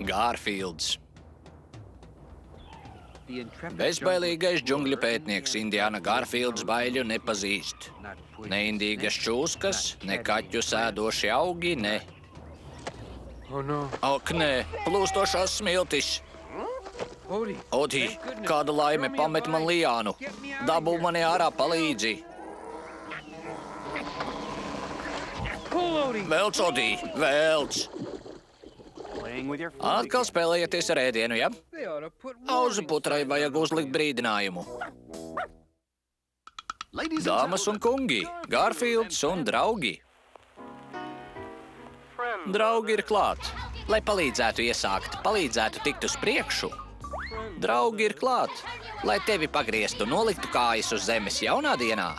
Gārfīlds. Bezbailīgais džungļu pētnieks Indiana Gārfīlds baiļu nepazīst. Ne indīgas čūskas, ne kaķu sēdoši augi, ne... Ak, nē, plūstošās smiltis. Odī, kāda laime pamet man liānu. Dabū mani ārā, palīdzi. Velc, Odī, velc. Atkal spēlējieties ar ēdienu, ja? Auzu putrai vajag uzlikt brīdinājumu. Dāmas un kungi, Gārfīlds un draugi. Draugi ir klāt, lai palīdzētu iesākt, palīdzētu tikt uz priekšu. Draugi ir klāt, lai tevi pagrieztu, noliktu kājas uz zemes jaunā dienā,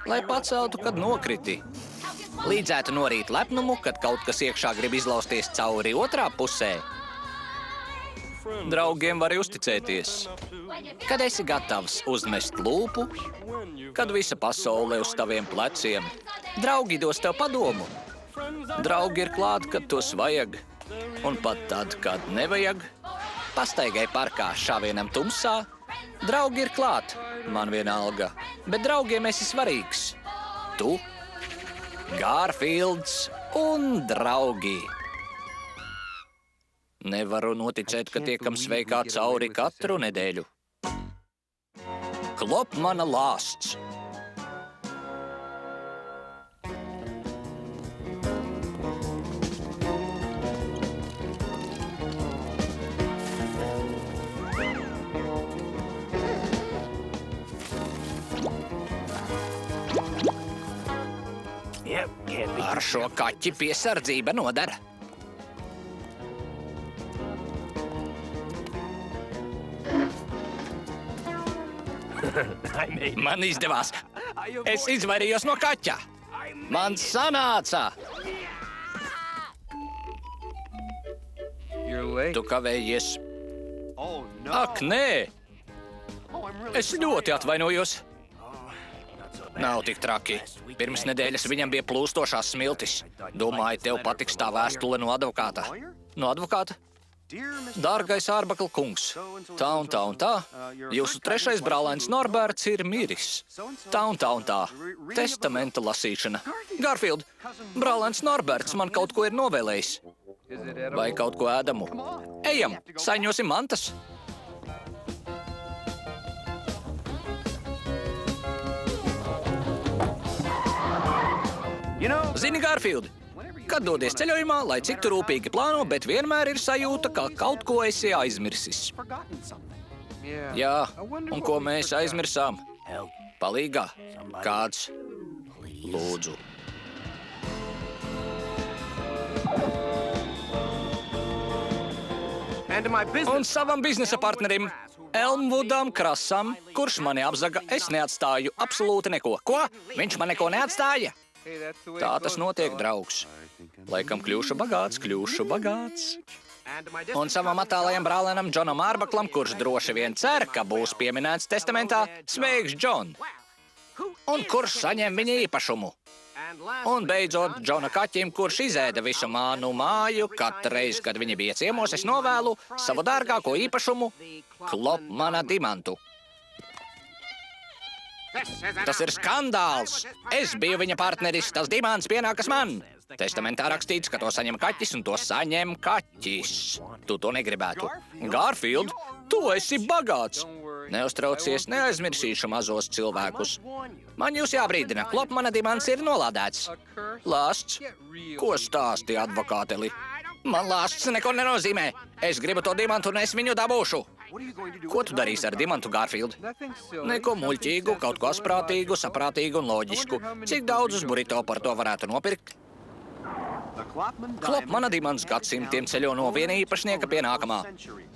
lai paceltu, kad nokriti. Līdzētu norīt lepnumu, kad kaut kas iekšā grib izlausties cauri otrā pusē. Draugiem vari uzticēties. Kad esi gatavs uzmest lūpu, kad visa pasaule uz taviem pleciem, draugi dos tev padomu. Draugi ir klāt, kad tos vajag, un pat tad, kad nevajag. Pastaigai parkā šāvienam tumsā. Draugi ir klāt, man vienalga, bet draugiem esi svarīgs. Tu, Gārfīlds un draugi. Nevaru noticēt, ka tiekam sveikā cauri katru nedēļu. Klopmana lāsts. Ar šo kaķi piesardzība nodara. Man izdevās. Es izvairījos no kaķa. Man sanāca. Tu kavējies. Ak, nē. Es ļoti atvainojos. Nav tik traki. Pirms nedēļas viņam bija plūstošās smiltis. Domāju, tev patiks tā vēstule no advokāta. No advokāta? Dārgais ārbakla kungs, tā un tā un tā, jūsu trešais brālēns Norberts ir miris. Tā un tā un tā. Testamenta lasīšana. Gārfīld, brālēns Norberts man kaut ko ir novēlējis. Vai kaut ko ēdamu? Ejam, saiņosim mantas. Zini, Gārfīld, kad dodies ceļojumā, lai cik tu rūpīgi plāno, bet vienmēr ir sajūta, ka kaut ko esi aizmirsis. Jā, un ko mēs aizmirsām? Palīgā. Kāds? Lūdzu. Un savam biznesa partnerim, Elmvudam Krasam, kurš mani apzaga, es neatstāju absolūti neko. Ko? Viņš man neko neatstāja? Tā tas notiek, draugs. Laikam kļūšu bagāts. Un savam attālajam brālēnam Džonam Ārbaklam, kurš droši vien cer, ka būs pieminēts testamentā, sveiks, Džon! Un kurš saņem viņa īpašumu. Un beidzot, Džona kaķim, kurš izēda visu mānu māju, katreiz, kad viņi bija ciemos, es novēlu savu dārgāko īpašumu, Klopmana dimantu. Tas ir skandāls! Es biju viņa partneris, tas dimants pienākas man! Testamentā rakstīts, ka to saņem kaķis, un to saņem kaķis. Tu to negribētu. Gārfīld, tu esi bagāts! Neuztraucies, neaizmirsīšu mazos cilvēkus. Man jūs jābrīdina, Klopmana dimants ir nolādēts. Lāsts? Ko stāsti, advokāteli? Man lāsts neko nenozīmē. Es gribu to dimantu, un es viņu dabūšu. Ko tu darīsi ar dimantu, Gārfīld? Neko muļķīgu, kaut ko asprātīgu, saprātīgu un loģisku. Cik daudzus burrito par to varētu nopirkt? Klopmana dimants gadsimtiem ceļo no viena īpašnieka pie nākamā.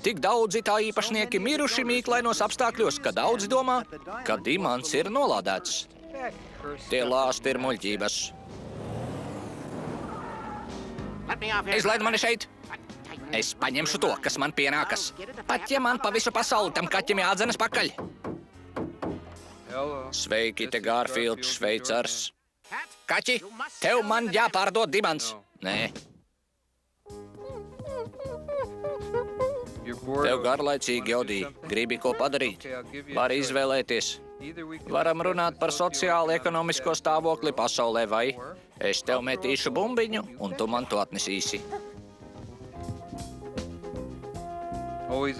Tik daudzi tā īpašnieki miruši mīklainos apstākļos, ka daudzi domā, ka dimants ir nolādēts. Tie lāsti ir muļķības. Izlaid mani šeit! Es paņemšu to, kas man pienākas. Pat ja man pa visu pasauli tam kaķim jādzenas pakaļ. Sveiki, te Gārfīlds, šveicars. Kaķi, tev man jāpārdod dimants. Nē. Tev garlaicīgi, Jodī. Gribi ko padarīt? Vari izvēlēties. Varam runāt par sociāli-ekonomisko stāvokli pasaulē, vai es tev metīšu bumbiņu, un tu man to atnesīsi.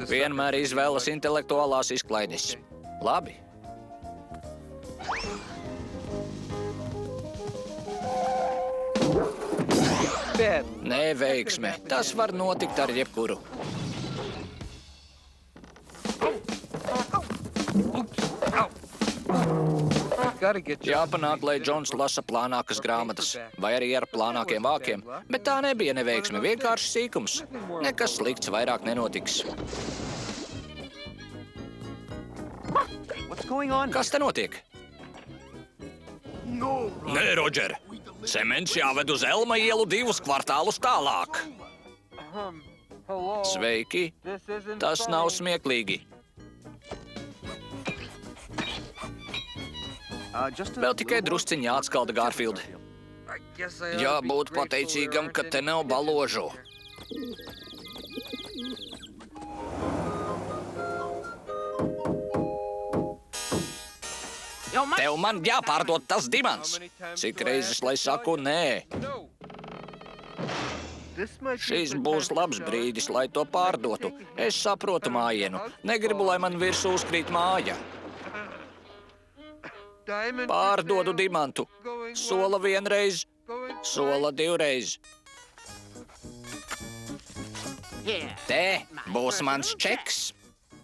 Vienmēr izvēlas intelektuālās izklaides. Labi. Neveiksme. Tas var notikt ar jebkuru. Jāpanāk, lai Džons lasa plānākas grāmatas, vai arī ar plānākiem vākiem, bet tā nebija neveiksme, vienkārši sīkums. Nekas slikts vairāk nenotiks. Kas te notiek? Nē, Rodžer. Cements jāved uz Elma ielu 2 kvartālus tālāk. Sveiki. Tas nav smieklīgi. Vēl tikai drusciņi jāatskalda, Garfield. Jābūt pateicīgam, ka te nav baložu. Tev man jāpārdod tas dimants. Cik reizes, lai saku nē? Šis būs labs brīdis, lai to pārdotu. Es saprotu mājienu. Negribu, lai man virsū uzkrīt māja. Pārdodu dimantu. Sola 1 reiz, sola 2 reiz. Te būs mans čeks.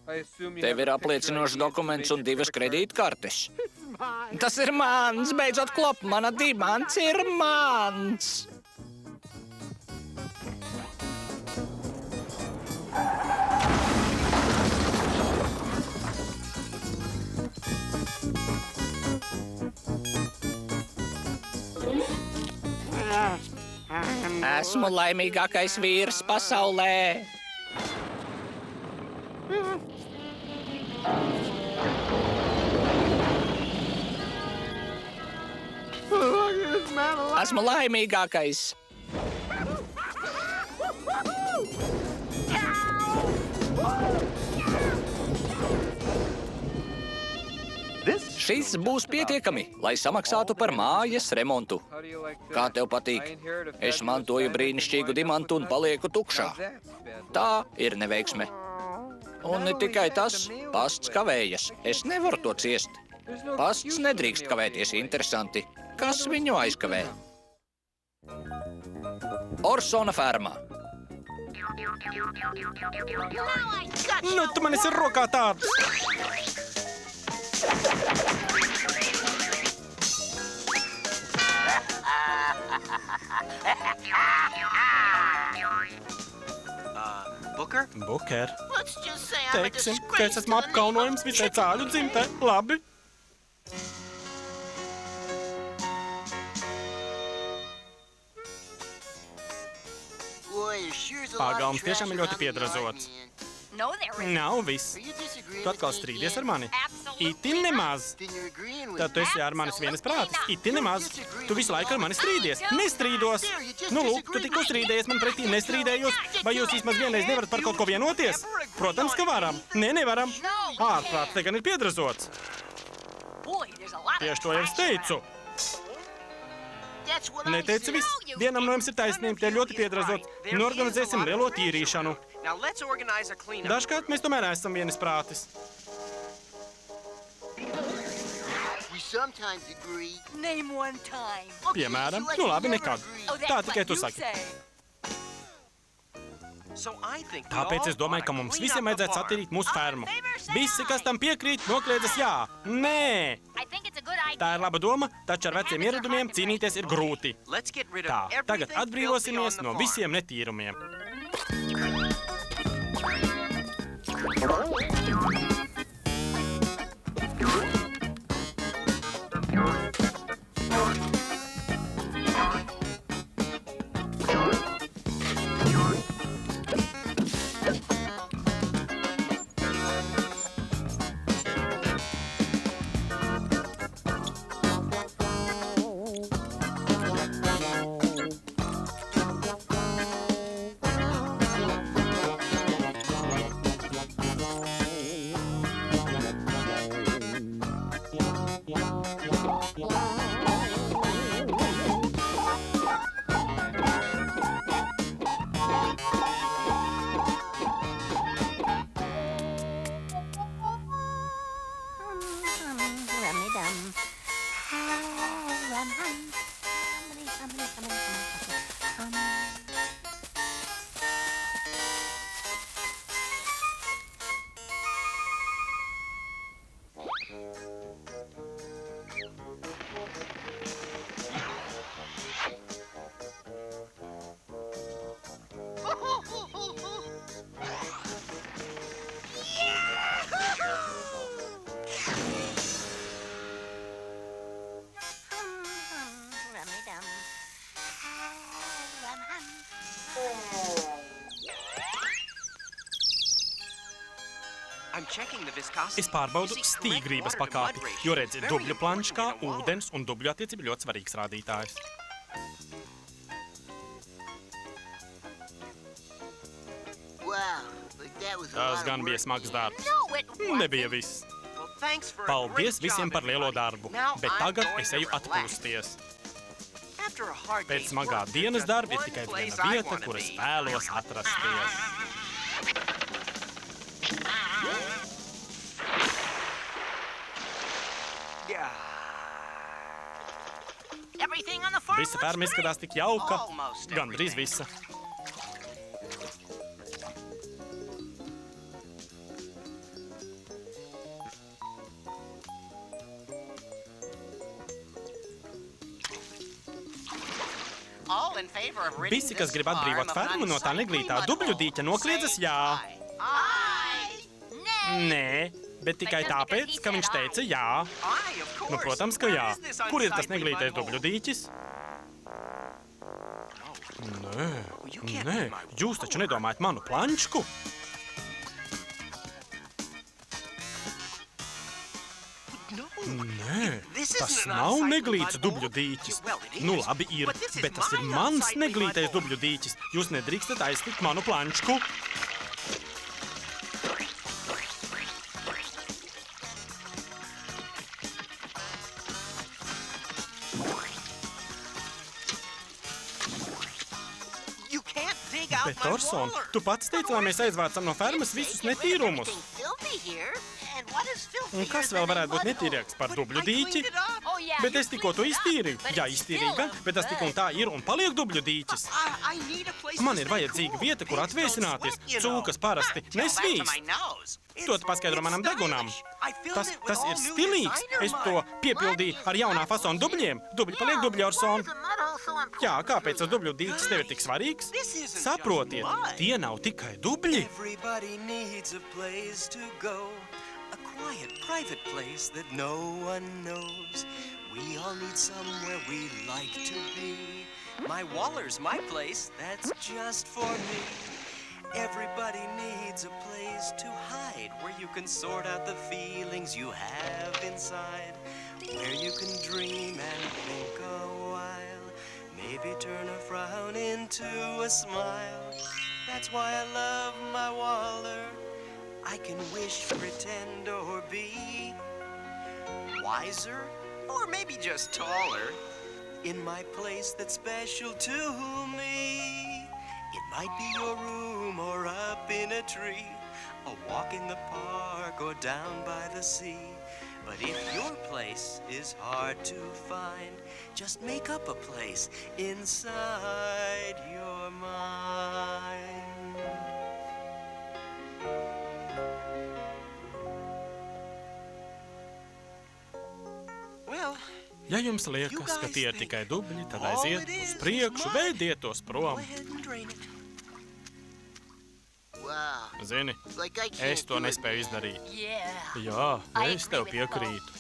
Tev ir apliecinošs dokuments un 2 kredītkartes. Tas ir mans, beidzot klop, mana dimants ir mans. Esmu laimīgākais vīrs pasaulē. Esmu laimīgākais. Šis būs pietiekami, lai samaksātu par mājas remontu. Kā tev patīk? Es mantoju brīnišķīgu dimantu un palieku tukšā. Tā ir neveiksme. Un ne tikai tas, pasts kavējas. Es nevaru to ciest. Pasts nedrīkst kavēties, interesanti. Kas viņu aizkavē? Orsona fermā. Nu, tu man esi rokā tāds. Buker? Teiksim, ka es esmu apkaunojums visai cāļu dzimtē. Labi. Pagalms tiešām ir ļoti piedrazots. Nav viss. Tu atkal strīdies ar mani? Itin nemaz. Tad tu esi ar manis vienas prātis. Itin nemaz. Tu visu laiku ar mani strīdies. Nestrīdos. Nu, lūk, tu tikko strīdējies man pretī, nestrīdējos. Vai jūs vismaz vienreiz nevarat par kaut ko vienoties? Protams, ka varam. Nē, nevaram. Ārprāts te gan ir piedrazots. Tieši to jau es teicu. Neteicu viss. Vienam no jums ir taisnība, tie ļoti piedrazots. Norganizēsim lielo tīrīšanu. Dažkārt mēs tomēr esam vienas prātis. Piemēram, nu labi, nekad. Tā tikai tu saki. Tāpēc es domāju, ka mums visiem vajadzētu satīrīt mūsu fermu. Visi, kas tam piekrīt, nokliedzas jā. Nē! Tā ir laba doma, taču ar veciem ieradumiem cīnīties ir grūti. Tā, tagad atbrīvosimies no visiem netīrumiem. Es pārbaudu stīgrības pakāpi, jo redzi, dubļu planšs kā ūdens un dubļu attiecība ļoti svarīgs rādītājs. Tas gan bija smags darbs. Nebija viss. Paldies visiem par lielo darbu, bet tagad es eju atpūsties. Pēc smagā dienas darba ir tikai viena vieta, kur es vēlos atrasties. Visa ferma izskatās tik jauka, gandrīz visa. Visi, kas grib atbrīvot fermu no tā neglītā dubļu dīķa, nokliedzas jā. Nē, bet tikai tāpēc, ka viņš teica jā. Nu, protams, ka jā. Kur ir tas neglītais dubļu dīķis? Nē, jūs taču nedomājat manu planšku? Nē, tas nav neglīts dubļu dīķis. Nu, labi ir, bet tas ir mans neglītais dubļu dīķis. Jūs nedrīkstat aiztikt manu planšku. Bet, Orson, tu pats teici, lai mēs aizvācam no fermas visus netīrumus. Un kas vēl varētu būt netīrāks par dubļu dīķi? Bet es tikko to iztīrīju. Jā, iztīrīju gan, bet tas tik un tā ir un paliek dubļu dīķis. Man ir vajadzīga vieta, kur atvēsināties. Cūkas parasti nesvīst. To tu paskaidro manam degunam. Tas ir stilīgs. Es to piepildīju ar jaunā fasona dubļiem. Dubļi paliek dubļi, Orson. Jā, kāpēc tas dubļu dīķis tev ir tik svarīgs? Saprotiet, tie nav tikai dubļi. A quiet, private place that no one knows. We all need somewhere we like to be. My Waller's my place, that's just for me. Everybody needs a place to hide, where you can sort out the feelings you have inside, where you can dream and think a while, maybe turn a frown into a smile. That's why I love my Waller. I can wish, pretend, or be wiser, or maybe just taller, in my place that's special to me. It might be your room or up in a tree, a walk in the park or down by the sea. But if your place is hard to find, just make up a place inside your mind. Ja jums liekas, ka tie ir tikai dubļi, tad aiziet uz priekšu, veidiet tos prom. Zini, es to nespēju izdarīt. Jā, es tev piekrītu.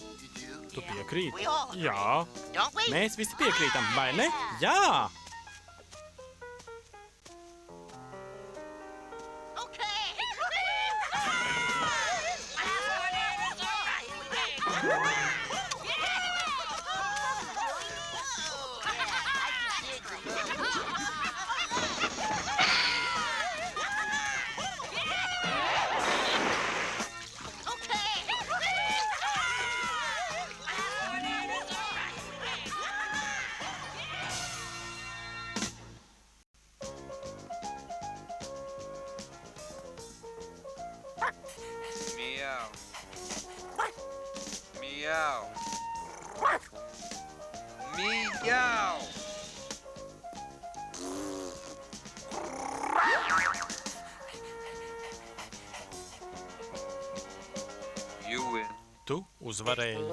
Tu piekrīti? Jā. Mēs visi piekrītam, vai ne? Jā! tu uzvarēji.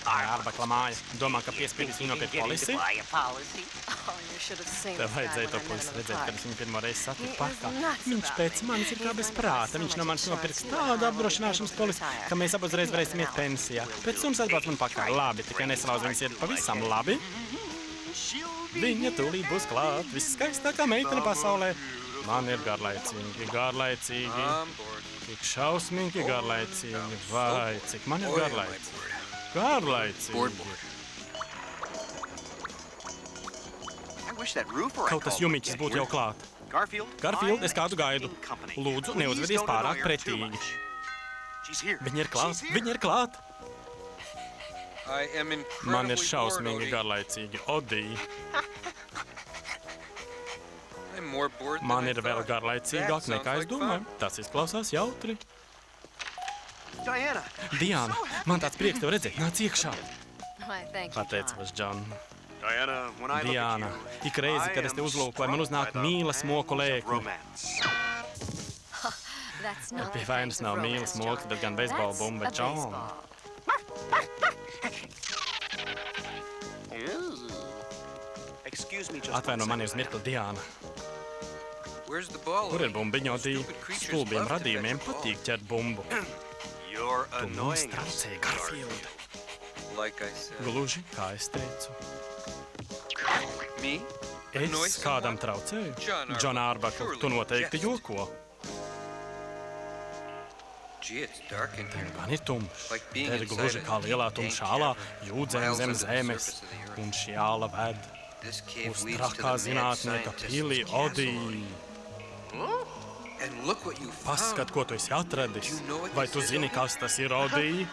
Ārbakla māja. Domā, ka piespiedīs viņu nopirkt policiju? Tev vajadzēja to puisi redzēt, kad es viņu pirmo reizi satiku parkā. Viņš pēc manis ir kā bez prāta. Viņš no manis nopirks tādu apdrošināšanas polisi, ka mēs abi uzreiz varēsim iet pensijā. Pēc summas atbrauc man pakaļ. Labi, tikai nesalauz viņas iet pavisam labi. Viņa tūlīt būs klāt. Viskaistākā meitene pasaulē. Man ir garlaicīgi, garlaicīgi. Tik šausmīgi garlaicīgi. Vai, cik man ir garlaicīgi. Garlaicīgi. Kaut tas jumiķis būtu jau klāt. Garfield, es kādu gaidu. Lūdzu, neuzvedies pārāk pretīgi. Viņa ir klāt, viņa ir klāt. Man ir šausmīgi garlaicīgi, Odī. Man ir vēl garlaicīgāk nekā es domāju. Tas izklausās jautri. Diana, man tāds prieks tev redzēt. Nāc iekšā. Pateicos, Džon. Diana, ik reizi, kad es te uzlūkoju, man uznāk mīlas moku lēkņi. Pie vainas nav mīlas mokas, bet gan beisbola bumba, Džon. Atvaino mani uz mirkli, Diana. Kur ir bumbiņa, Odī? Stulbiem radījumiem patīk ķert bumbu. Tu mums traucēji, Garfield. Gluži, kā es teicu. Es kādam traucēju? Džon Ārbakl, tu noteikti joko. Tev gan ir tumšs. Tev ir gluži kā lielā tumšā alā, jūdzēm zem zemes. Un šī ala ved uz trakā zinātnieka pili, Odī. Paskat, ko tu esi atradis. Vai tu zini, kas tas ir, Odī?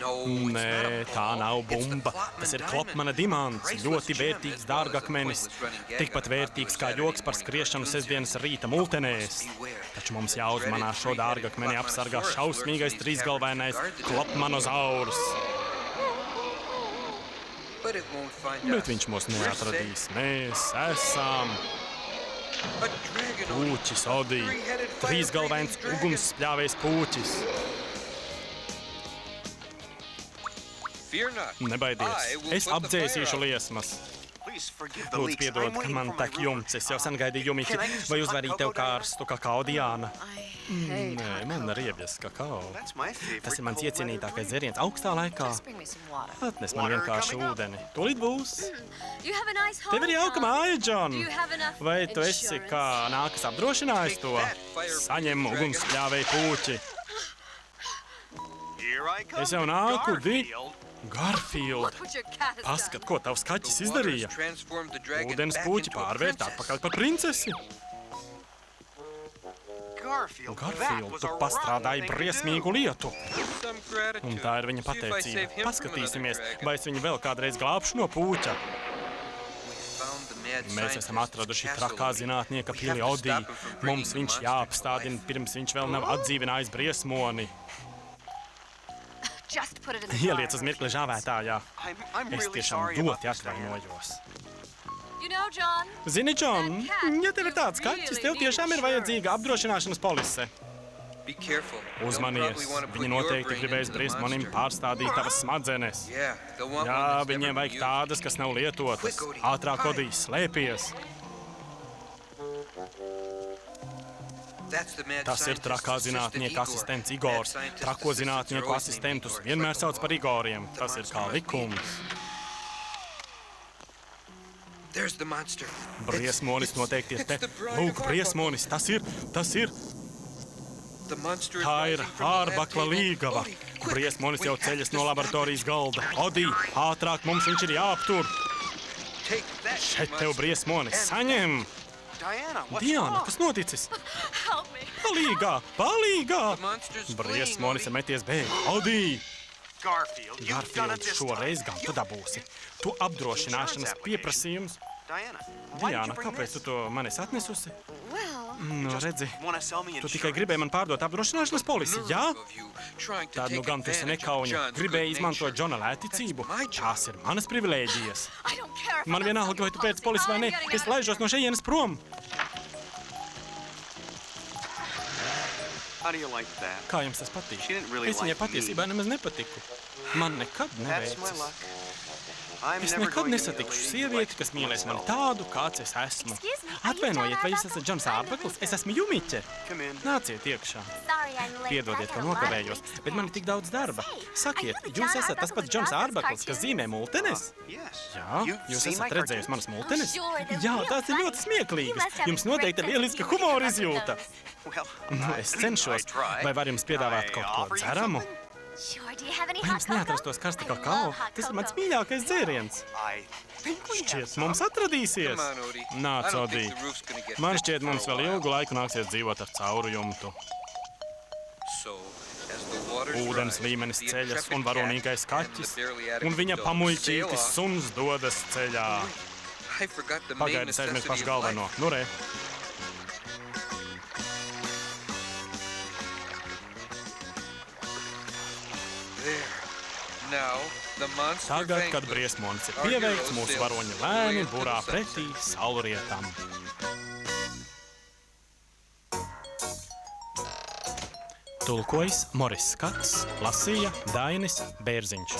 Nē, tā nav bumba. Tas ir Klopmana dimants. Ļoti vērtīgs dārgakmenis. Tikpat vērtīgs kā joks par skriešanu sestdienas rīta multenēs. Taču mums jāuzmanās šo dārgakmeni apsargā šausmīgais trīsgalvainais Klopmanozaurs. Bet viņš mūs neatradīs. Mēs esam pūķis, Odī. Trīsgalvains ugunsspļāvējs pūķis. Nebaidies, es apdzēsīšu liesmas. Lūdzu, piedod, ka man tek jumts. Es jau sen gaidīju jumiķi. Vai uzvarīt tev karstu kakao, Diana? Nē, man riebjas kakao. Tas ir mans iecienītākais dzēriens augstā laikā. Atnes man vienkārši ūdeni. Tūlīt būs. Tev ir jauka māja, Džon. Vai tu esi kā nākas apdrošinājis to? Saņem ugunspļāvēju pūķi. Es jau nāku, Garfield. Paskat, ko tavs kaķis izdarīja. Ūdens pūķi pārvērt atpakaļ par princesi. Garfield, tu pastrādāji briesmīgu lietu. Un tā ir viņa pateicība. Paskatīsimies, vai es viņu vēl kādreiz glābšu no pūķa. Mēs esam atraduši trakā zinātnieka pili, Odī. Mums viņš jāapstādina, pirms viņš vēl nav atdzīvinājis briesmoni. Ieliec uz mirkli žāvētājā. Es tiešām ļoti atvainojos. Zini, Džon, ja tev ir tāds kaķis, tev tiešām ir vajadzīga apdrošināšanas polise. Uzmanies, viņi noteikti gribēs briesmonim pārstādīt tavas smadzenes. Jā, viņiem vajag tādas, kas nav lietotas. Ātrāk, Odī, slēpies. Tas ir trakā zinātnieka asistents Igors. Trako zinātnieku asistentus vienmēr sauc par Igoriem. Tas ir kā likums. Briesmonis noteikti ir te. Lūk, briesmonis, tas ir. Tā ir Ārbakla līgava. Briesmonis jau ceļas no laboratorijas galda. Odī, ātrāk, mums viņš ir jāaptur. Šeit tev briesmonis, saņem! Diana, kas noticis? Palīgā! Briesmonis ir meties bēg. Odī! Garfield, šoreiz gan tu dabūsi. Tu apdrošināšanas pieprasījums. Diana, kāpēc tu to man esi atnesusi? Nu, redzi, tu tikai gribēji man pārdot apdrošināšanas polisi, jā? Tad nu gan tu esi nekauņa. Gribēji izmantot Džona lētticību. Tās ir manas privilēģijas. Man vienalga, vai tu pēc polisi vai ne, es laižos no šejienes prom. Kā jums tas patīk? Es viņai patiesībā nemaz nepatiku. Man nekad neveicas. Es nekad nesatikšu sievieti, kas mīlēs mani tādu, kāds es esmu. Atvainojiet, vai jūs esat Džons Ārbeklis? Es esmu Jumiķe. Nāciet iekšā. Piedodiet, ka nokavējos, bet man ir tik daudz darba. Sakiet, jūs esat tas pats Džons Ārbeklis, kas zīmē multenes? Jā, jūs esat redzējusi manas multenes? Jā, tās ir ļoti smieklīgas. Jums noteikti ir lieliska humora izjūta. Nu, es cenšos. Vai var jums piedāvāt kaut ko dzeramu? Vai jums neatrastos karsta kakao? Tas ir mans mīļākais dzēriens. Šķiet, mums atradīsies. Nāc, Odī. Man šķiet, mums vēl ilgu laiku nāksies dzīvot ar cauru jumtu. Ūdens līmenis ceļas un varonīgais kaķis, un viņa pamuļķītis suns dodas ceļā. Pagaidi, aizmirst pašu galveno. Nu, re. Tagad, kad briesmonis ir pieveikts, mūsu varoņi lēni burā pretī saulrietam. Tulkojis Moris Skats, lasīja Dainis Bērziņš.